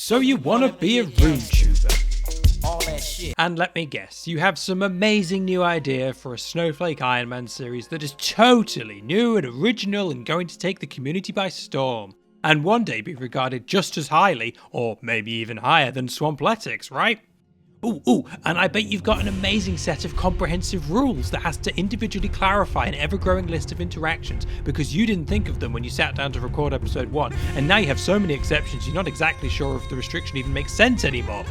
So you wanna be a RuneTuber? And let me guess, you have some amazing new idea for a Snowflake Iron Man series that is totally new and original and going to take the community by storm, and one day be regarded just as highly, or maybe even higher than Swampletics, right? Ooh, and I bet you've got an amazing set of comprehensive rules that has to individually clarify an ever-growing list of interactions because you didn't think of them when you sat down to record episode 1, and now you have so many exceptions you're not exactly sure if the restriction even makes sense anymore.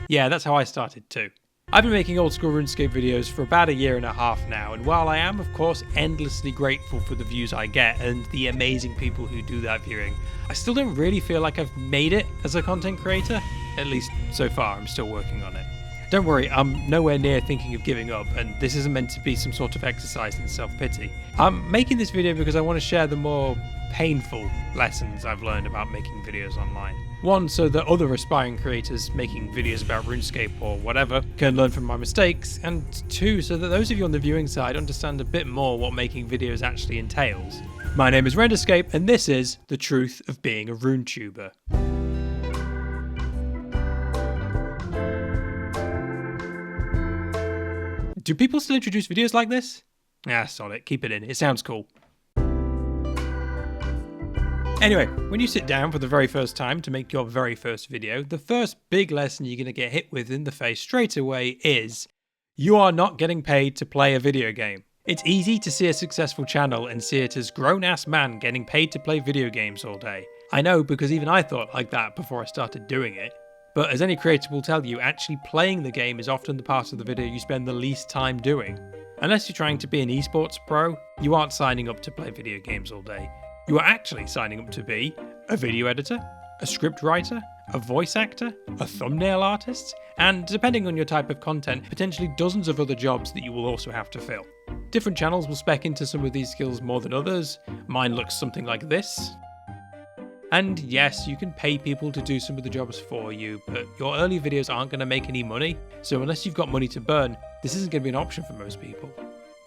Yeah, that's how I started too. I've been making old school RuneScape videos for about a year and a half now, and while I am of course endlessly grateful for the views I get and the amazing people who do that viewing, I still don't really feel like I've made it as a content creator. At least so far, I'm still working on it. Don't worry, I'm nowhere near thinking of giving up, and this isn't meant to be some sort of exercise in self-pity. I'm making this video because I want to share the more painful lessons I've learned about making videos online. One, so that other aspiring creators making videos about RuneScape or whatever can learn from my mistakes, and two, so that those of you on the viewing side understand a bit more what making videos actually entails. My name is RuneScape, and this is The Truth of Being a RuneTuber. Do people still introduce videos like this? Sod it, keep it in, it sounds cool. Anyway, when you sit down for the very first time to make your very first video, the first big lesson you're going to get hit with in the face straight away is, you are not getting paid to play a video game. It's easy to see a successful channel and see it as grown-ass man getting paid to play video games all day. I know, because even I thought like that before I started doing it. But as any creator will tell you, actually playing the game is often the part of the video you spend the least time doing. Unless you're trying to be an esports pro, you aren't signing up to play video games all day. You are actually signing up to be a video editor, a script writer, a voice actor, a thumbnail artist, and depending on your type of content, potentially dozens of other jobs that you will also have to fill. Different channels will spec into some of these skills more than others. Mine looks something like this. And yes, you can pay people to do some of the jobs for you, but your early videos aren't going to make any money, so unless you've got money to burn, this isn't going to be an option for most people.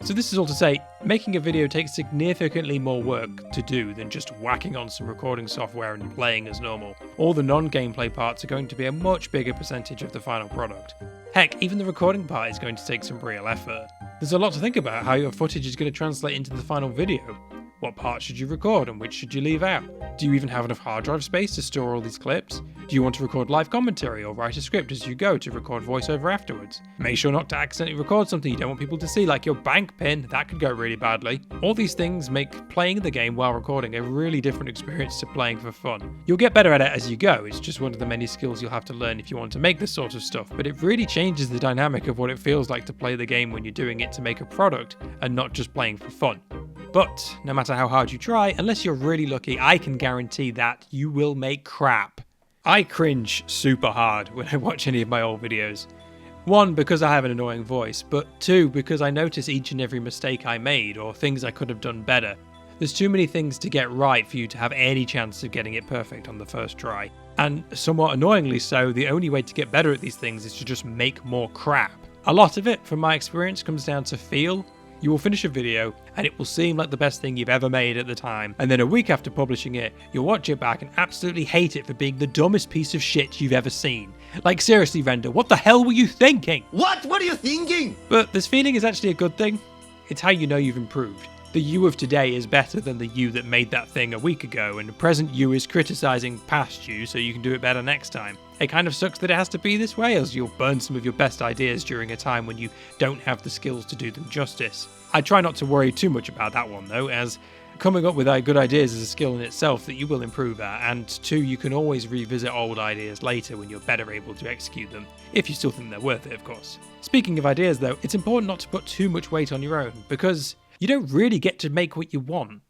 So this is all to say, making a video takes significantly more work to do than just whacking on some recording software and playing as normal. All the non-gameplay parts are going to be a much bigger percentage of the final product. Heck, even the recording part is going to take some real effort. There's a lot to think about how your footage is going to translate into the final video. What parts should you record and which should you leave out? Do you even have enough hard drive space to store all these clips? Do you want to record live commentary or write a script as you go to record voiceover afterwards? Make sure not to accidentally record something you don't want people to see, like your bank pin, that could go really badly. All these things make playing the game while recording a really different experience to playing for fun. You'll get better at it as you go, it's just one of the many skills you'll have to learn if you want to make this sort of stuff, but it really changes the dynamic of what it feels like to play the game when you're doing it to make a product and not just playing for fun. But no matter how hard you try, unless you're really lucky, I can guarantee that you will make crap. I cringe super hard when I watch any of my old videos. One, because I have an annoying voice, but two, because I notice each and every mistake I made or things I could have done better. There's too many things to get right for you to have any chance of getting it perfect on the first try. And somewhat annoyingly so, the only way to get better at these things is to just make more crap. A lot of it, from my experience, comes down to feel. You will finish a video and it will seem like the best thing you've ever made at the time, and then a week after publishing it, you'll watch it back and absolutely hate it for being the dumbest piece of shit you've ever seen. Like seriously, Render, what the hell were you thinking? What were you thinking? But this feeling is actually a good thing. It's how you know you've improved. The you of today is better than the you that made that thing a week ago, and the present you is criticizing past you so you can do it better next time. It kind of sucks that it has to be this way, as you'll burn some of your best ideas during a time when you don't have the skills to do them justice. I try not to worry too much about that one though, as coming up with good ideas is a skill in itself that you will improve at, and two, you can always revisit old ideas later when you're better able to execute them, if you still think they're worth it, of course. Speaking of ideas though, it's important not to put too much weight on your own, because you don't really get to make what you want.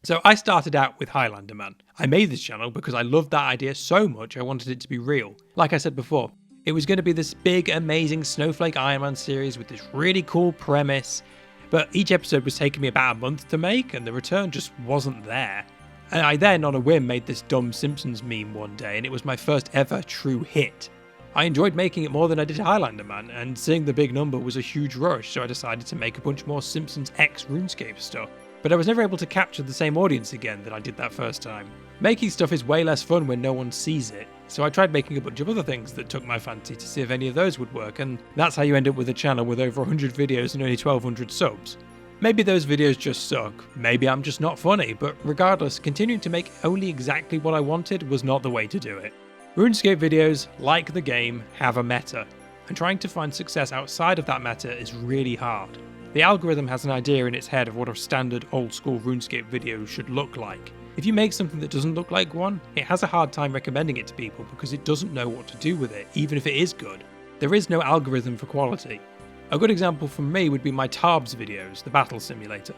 So I started out with Highlander Man. I made this channel because I loved that idea so much I wanted it to be real. Like I said before, it was going to be this big amazing Snowflake Iron Man series with this really cool premise, but each episode was taking me about a month to make and the return just wasn't there. And I then on a whim made this dumb Simpsons meme one day, and it was my first ever true hit. I enjoyed making it more than I did Highlander Man, and seeing the big number was a huge rush, so I decided to make a bunch more Simpsons X RuneScape stuff. But I was never able to capture the same audience again that I did that first time. Making stuff is way less fun when no one sees it. So I tried making a bunch of other things that took my fancy to see if any of those would work, and that's how you end up with a channel with over 100 videos and only 1200 subs. Maybe those videos just suck, maybe I'm just not funny, but regardless, continuing to make only exactly what I wanted was not the way to do it. RuneScape videos, like the game, have a meta, and trying to find success outside of that meta is really hard. The algorithm has an idea in its head of what a standard old school RuneScape video should look like. If you make something that doesn't look like one, it has a hard time recommending it to people because it doesn't know what to do with it, even if it is good. There is no algorithm for quality. A good example from me would be my Tarbs videos, the battle simulator.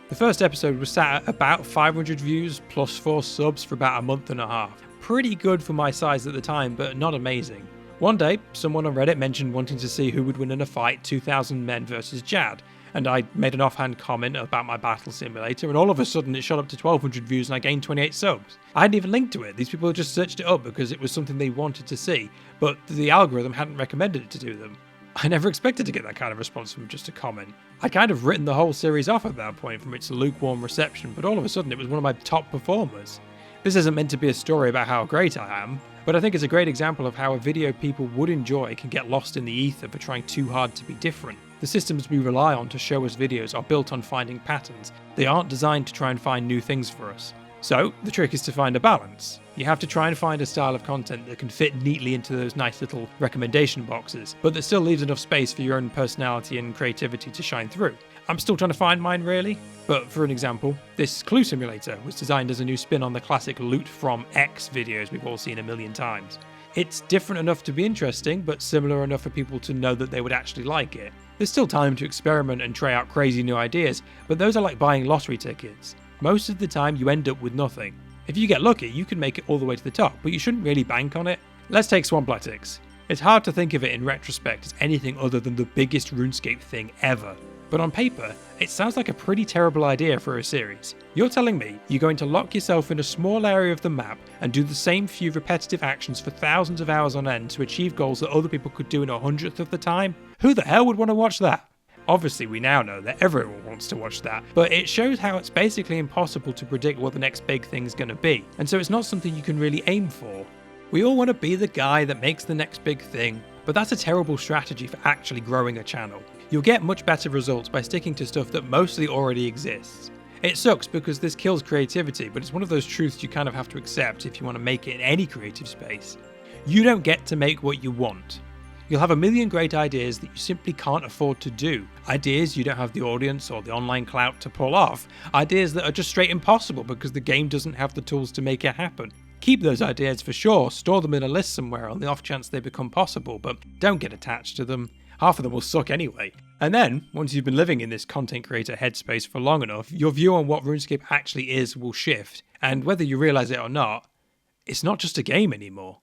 The first episode was sat at about 500 views plus 4 subs for about a month and a half. Pretty good for my size at the time, but not amazing. One day, someone on Reddit mentioned wanting to see who would win in a fight 2,000 men versus Jad, and I made an offhand comment about my battle simulator, and all of a sudden it shot up to 1,200 views and I gained 28 subs. I hadn't even linked to it, these people just searched it up because it was something they wanted to see, but the algorithm hadn't recommended it to them. I never expected to get that kind of response from just a comment. I'd kind of written the whole series off at that point from its lukewarm reception, but all of a sudden it was one of my top performers. This isn't meant to be a story about how great I am, but I think it's a great example of how a video people would enjoy can get lost in the ether for trying too hard to be different. The systems we rely on to show us videos are built on finding patterns. They aren't designed to try and find new things for us. So, the trick is to find a balance. You have to try and find a style of content that can fit neatly into those nice little recommendation boxes, but that still leaves enough space for your own personality and creativity to shine through. I'm still trying to find mine really, but for an example, this clue simulator was designed as a new spin on the classic loot from X videos we've all seen a million times. It's different enough to be interesting, but similar enough for people to know that they would actually like it. There's still time to experiment and try out crazy new ideas, but those are like buying lottery tickets. Most of the time you end up with nothing. If you get lucky, you can make it all the way to the top, but you shouldn't really bank on it. Let's take Swampletics. It's hard to think of it in retrospect as anything other than the biggest RuneScape thing ever. But on paper, it sounds like a pretty terrible idea for a series. You're telling me you're going to lock yourself in a small area of the map and do the same few repetitive actions for thousands of hours on end to achieve goals that other people could do in 1/100th of the time? Who the hell would want to watch that? Obviously, we now know that everyone wants to watch that, but it shows how it's basically impossible to predict what the next big thing's going to be, and so it's not something you can really aim for. We all want to be the guy that makes the next big thing, but that's a terrible strategy for actually growing a channel. You'll get much better results by sticking to stuff that mostly already exists. It sucks because this kills creativity, but it's one of those truths you kind of have to accept if you want to make it in any creative space. You don't get to make what you want. You'll have a million great ideas that you simply can't afford to do. Ideas you don't have the audience or the online clout to pull off. Ideas that are just straight impossible because the game doesn't have the tools to make it happen. Keep those ideas for sure, store them in a list somewhere on the off chance they become possible, but don't get attached to them. Half of them will suck anyway. And then, once you've been living in this content creator headspace for long enough, your view on what RuneScape actually is will shift, and whether you realise it or not, it's not just a game anymore.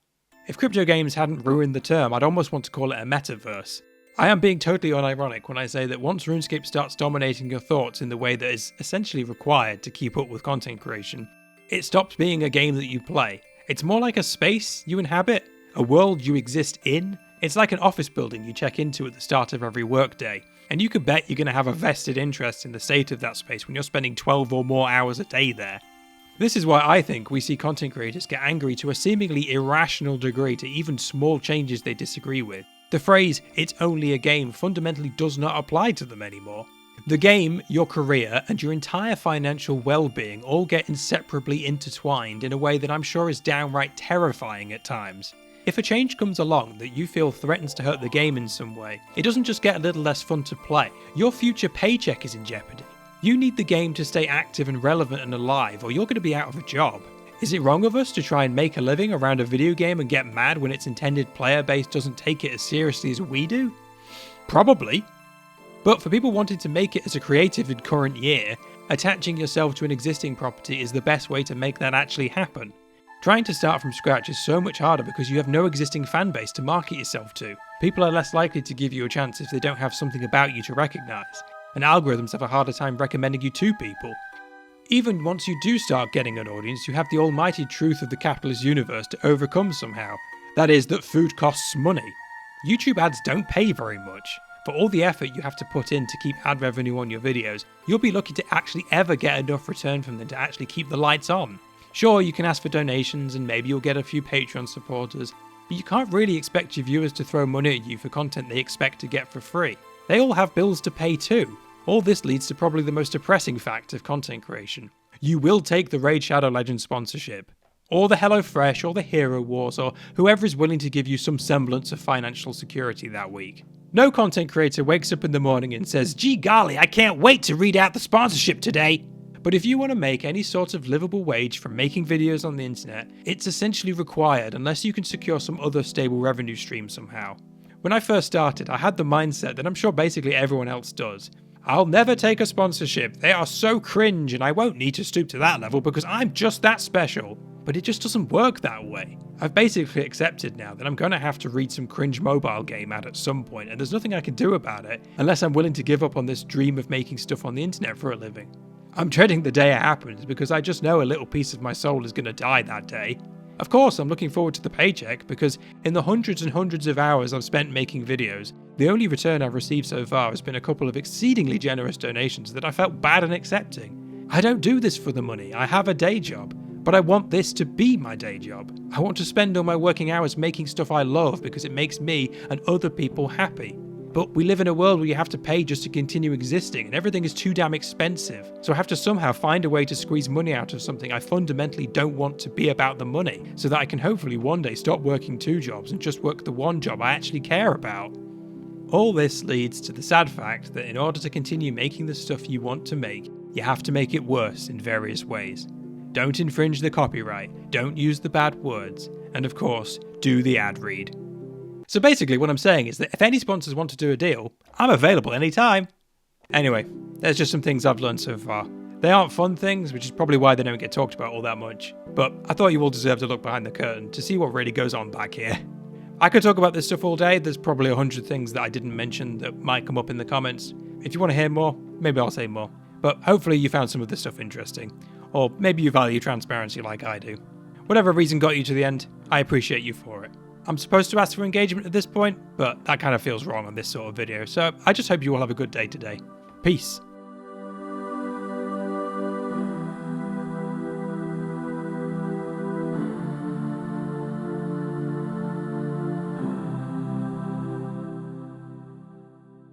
If crypto games hadn't ruined the term, I'd almost want to call it a metaverse. I am being totally unironic when I say that once RuneScape starts dominating your thoughts in the way that is essentially required to keep up with content creation, it stops being a game that you play. It's more like a space you inhabit, a world you exist in. It's like an office building you check into at the start of every workday, and you can bet you're going to have a vested interest in the state of that space when you're spending 12 or more hours a day there. This is why I think we see content creators get angry to a seemingly irrational degree to even small changes they disagree with. The phrase, "it's only a game," fundamentally does not apply to them anymore. The game, your career, and your entire financial well-being all get inseparably intertwined in a way that I'm sure is downright terrifying at times. If a change comes along that you feel threatens to hurt the game in some way, it doesn't just get a little less fun to play, your future paycheck is in jeopardy. You need the game to stay active and relevant and alive, or you're going to be out of a job. Is it wrong of us to try and make a living around a video game and get mad when its intended player base doesn't take it as seriously as we do? Probably. But for people wanting to make it as a creative in current year, attaching yourself to an existing property is the best way to make that actually happen. Trying to start from scratch is so much harder because you have no existing fan base to market yourself to. People are less likely to give you a chance if they don't have something about you to recognise, and algorithms have a harder time recommending you to people. Even once you do start getting an audience, you have the almighty truth of the capitalist universe to overcome somehow. That is, that food costs money. YouTube ads don't pay very much. For all the effort you have to put in to keep ad revenue on your videos, you'll be lucky to actually ever get enough return from them to actually keep the lights on. Sure, you can ask for donations and maybe you'll get a few Patreon supporters, but you can't really expect your viewers to throw money at you for content they expect to get for free. They all have bills to pay too. All this leads to probably the most depressing fact of content creation. You will take the Raid Shadow Legends sponsorship, or the HelloFresh, or the Hero Wars, or whoever is willing to give you some semblance of financial security that week. No content creator wakes up in the morning and says, "Gee golly, I can't wait to read out the sponsorship today." But if you want to make any sort of livable wage from making videos on the internet, it's essentially required unless you can secure some other stable revenue stream somehow. When I first started, I had the mindset that I'm sure basically everyone else does. I'll never take a sponsorship, they are so cringe and I won't need to stoop to that level because I'm just that special. But it just doesn't work that way. I've basically accepted now that I'm going to have to read some cringe mobile game ad at some point, and there's nothing I can do about it unless I'm willing to give up on this dream of making stuff on the internet for a living. I'm dreading the day it happens because I just know a little piece of my soul is going to die that day. Of course, I'm looking forward to the paycheck because in the hundreds and hundreds of hours I've spent making videos, the only return I've received so far has been a couple of exceedingly generous donations that I felt bad in accepting. I don't do this for the money, I have a day job. But I want this to be my day job. I want to spend all my working hours making stuff I love because it makes me and other people happy. But we live in a world where you have to pay just to continue existing and everything is too damn expensive. So I have to somehow find a way to squeeze money out of something I fundamentally don't want to be about the money, so that I can hopefully one day stop working 2 jobs and just work the one job I actually care about. All this leads to the sad fact that in order to continue making the stuff you want to make, you have to make it worse in various ways. Don't infringe the copyright, don't use the bad words, and of course, do the ad read. So basically what I'm saying is that if any sponsors want to do a deal, I'm available anytime. Anyway, there's just some things I've learned so far. They aren't fun things, which is probably why they don't get talked about all that much, but I thought you all deserved to look behind the curtain to see what really goes on back here. I could talk about this stuff all day, there's probably 100 things that I didn't mention that might come up in the comments. If you want to hear more, maybe I'll say more. But hopefully you found some of this stuff interesting. Or maybe you value transparency like I do. Whatever reason got you to the end, I appreciate you for it. I'm supposed to ask for engagement at this point, but that kind of feels wrong on this sort of video, so I just hope you all have a good day today. Peace.